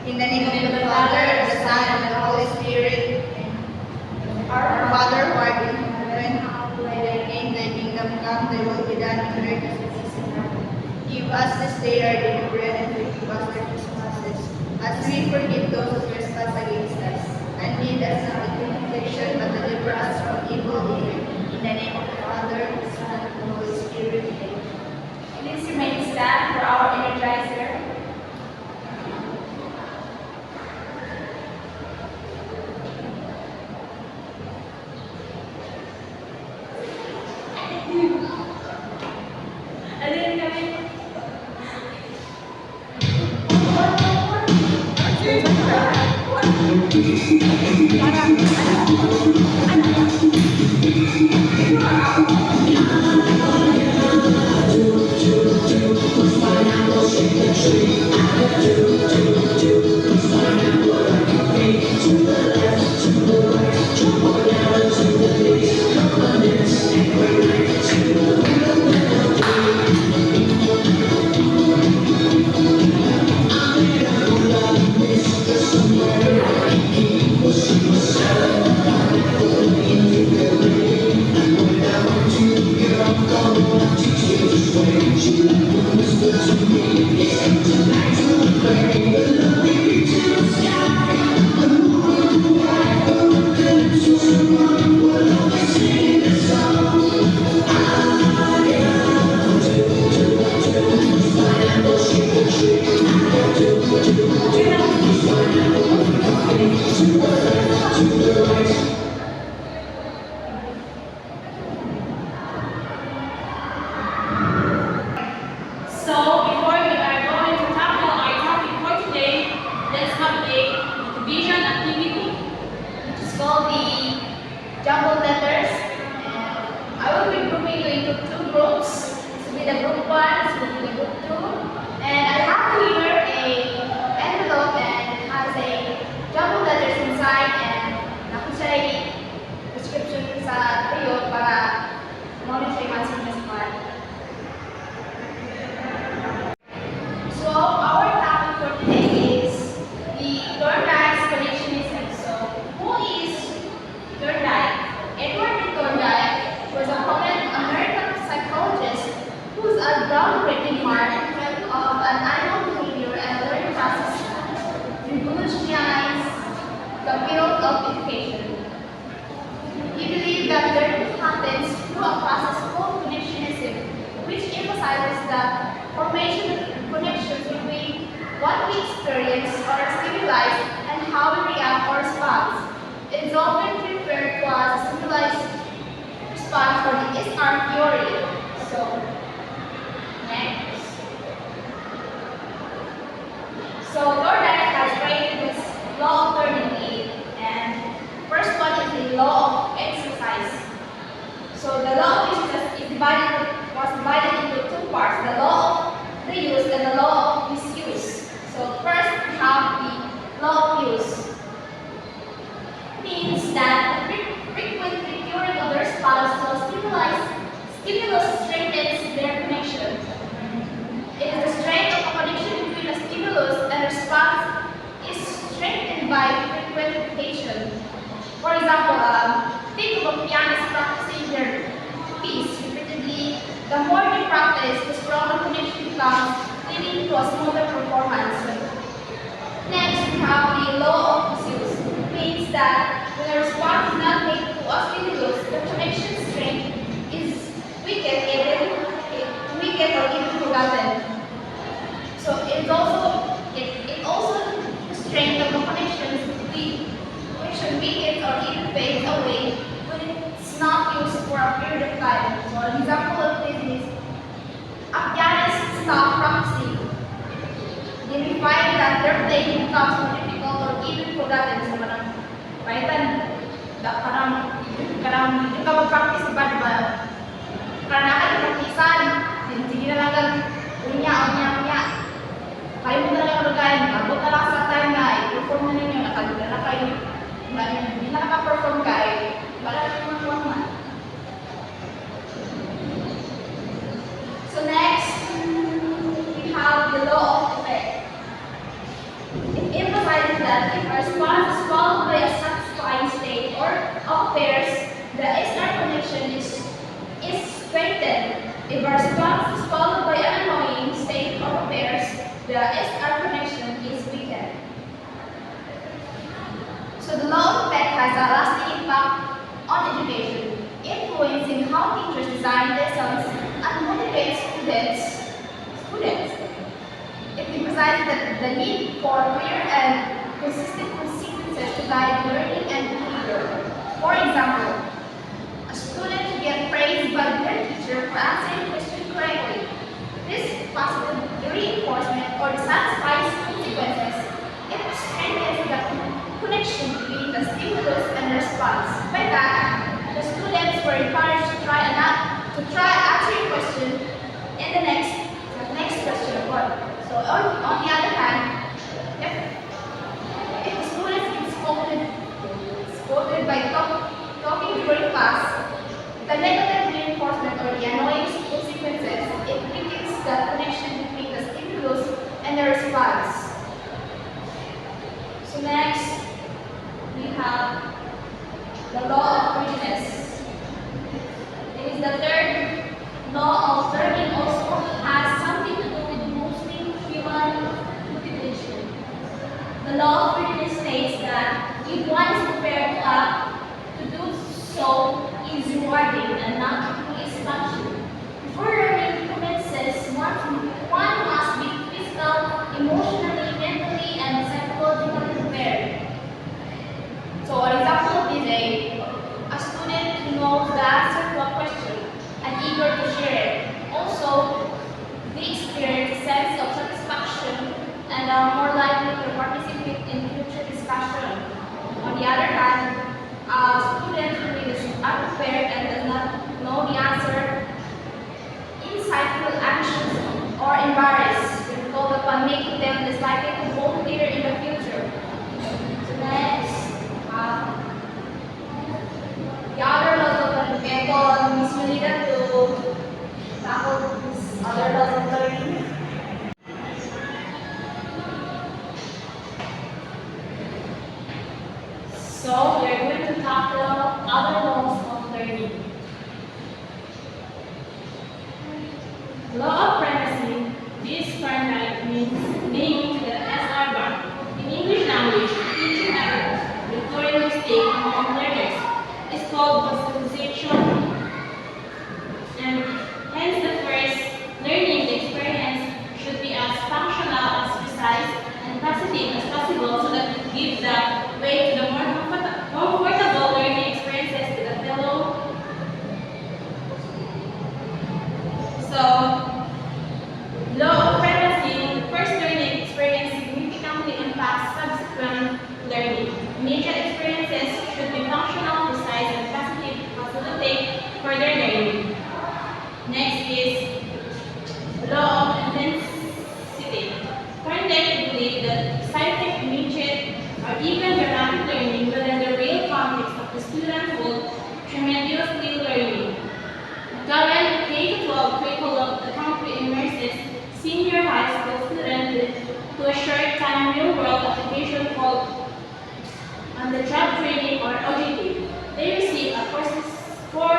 In the name of the Father, the Son, and the Holy Spirit. Our Father who art in heaven, hallowed be thy name, thy kingdom come, thy will be done on earth as it is in heaven. Give us this day our daily bread, and forgive us our trespasses, as we forgive those who trespass against us. And lead us not into temptation, but deliver us from evil. Amen. In the name of the Father, the Son, and the Holy Spirit. Amen. Please remain stand for our energizer. Jumbled letters, and I will be grouping you into two groups. This will be the group 1, this will be the group 2, and I have here a envelope and it has a jumbled letters inside and nakusya ay description sa kayo para monitor yung answer niya sa part. So our topic for today is the Thorndike's Connectionism. So who is Thorndike? Edward Thorndike was a prominent American psychologist whose groundbreaking mark of an animal behavior and learning process revolutionized the field of education. He believed that learning happens through a process called connectionism, which emphasizes the formation of connections between what we experience or stimuli and how we react or respond. It is often referred to as a stimulus response for the SR theory. So, next. So, Thorndike has created this law of Thorndike, and first one is the law of exercise. So, the law of exercise was divided into two parts: the law of reuse and the law of misuse. So, first we have the law of use. Means that frequent recurring of the response to stimulus strengthens their connection. It is the strength of a connection between a stimulus and response is strengthened by frequent repetition. For example, think of a pianist practicing their piece repeatedly. The more they practice, the stronger connection becomes, leading to a smoother performance. Next, we have the law of misuse. Means states that when a response is not made to a stimulus, the connection strength is weakened or even forgotten. So it also the strength of the connections connection weakens or even fades away when it's not used for a period of time. So an example of this is a pianist stopped practicing. They find that their playing becomes more difficult or even forgotten. So parang paitan karang hindi ka mag-practice ba? Karena akan praktisan, sige na lang unya. Kayo mo talaga magkain, abot na lang sa time na i-perform na ninyo, nakaluga na kayo, hindi na naka-perform kayo, baka na naman naman. So next, we have the law of effect. It emphasizes that if a response is followed by a satisfying state or affairs, the SR connection is strengthened. If a response is followed by an annoying state or affairs, the SR connection is weakened. So the law of effect has a lasting impact on education, influencing how teachers design lessons and motivate students. It emphasizes the need for clear and consistent consequences to guide learning and behavior. For example, a student to get praised by their teacher for answering a question correctly. This positive reinforcement or the satisfying consequences, it strengthens the connection between the stimulus and response. By that, the students were encouraged to try answering question in the next question. So on the other hand, if the student is scolded by talking during class, the negative reinforcement or the annoying consequences, it weakens the connection between the stimulus and the response. So next, we have the law of readiness. It is the third law of learning, also has something to do with mostly human motivation. The law of readiness states that if one is prepared to do so is rewarding and not is function. Before learning commences, one must be physical, emotionally, mentally, and psychologically prepared. So an example of this is a student who knows the answer to a question and eager to share it. Also, they experience a sense of satisfaction and are more likely to participate in future discussion. On the other hand, a student who is unprepared and does not know the answer, insightful, anxious, or embarrassed, when called upon, making them less likely to volunteer in the future. So next, the other laws of learning is related to tackle these other laws of learning. So we are going to tackle other laws of learning. Law of primacy. This Thorndike means named the SR bar. In English language, teaching error, recurring mistake among learners, is called hospitalization, and hence the first learning experience should be as functional, as precise, and positive as possible so that it gives the way to the more comfortable learning experiences to the fellow. So, law of primacy, the first learning experience significantly impacts subsequent learning. Immediate experiences should be functional, precise, and positive to facilitate further learning. Next is law of intensity. Thorndike believed that exciting, immediate, or even dramatic learning within the real context of the student will tremendously learning. Current K-12 curriculum currently immerses senior high school students to a short-time real-world application called on-the-job training or OJT. They receive a four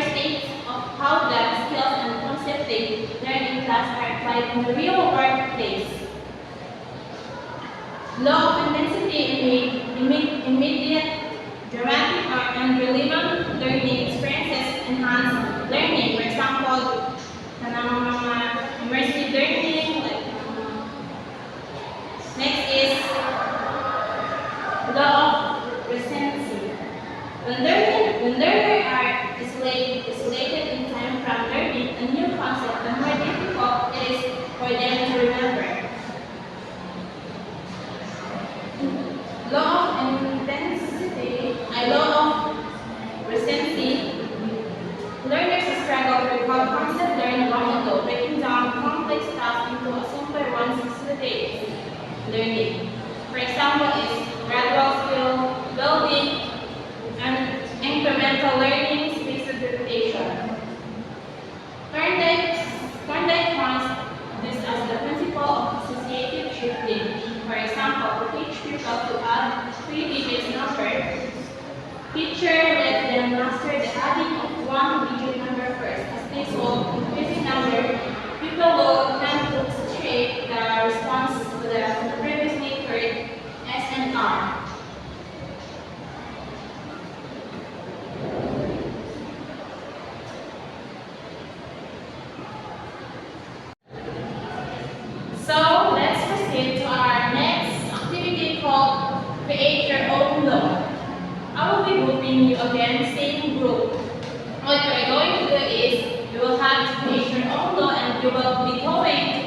states of how the skills and concepts they learn in class are applied in the real workplace. Law of intensity in immediate, dramatic, or unrelevant learning experiences enhance learning. For example, immersive learning. Next is law of recency. When learners are isolated in time from learning a new concept, the more difficult it is for them to remember. Law of intensity, a law of recency. Learners struggle to recall concepts learned long ago, breaking down complex tasks into a simpler ones facilitates learning. For example, is gradual skill building and incremental learning spaced repetition. Thorndike counts this as the principle of associative shifting. For example, to teach people to add 3 digit numbers, teacher let them master the adding of 1 digit number first. As they solve increasing number, people will tend to associate the response to the previously heard S and R. So let's proceed to our next activity called Create Your Own Law. I will be grouping you again, same group. What we're going to do is you will have to create your own law and you will be going to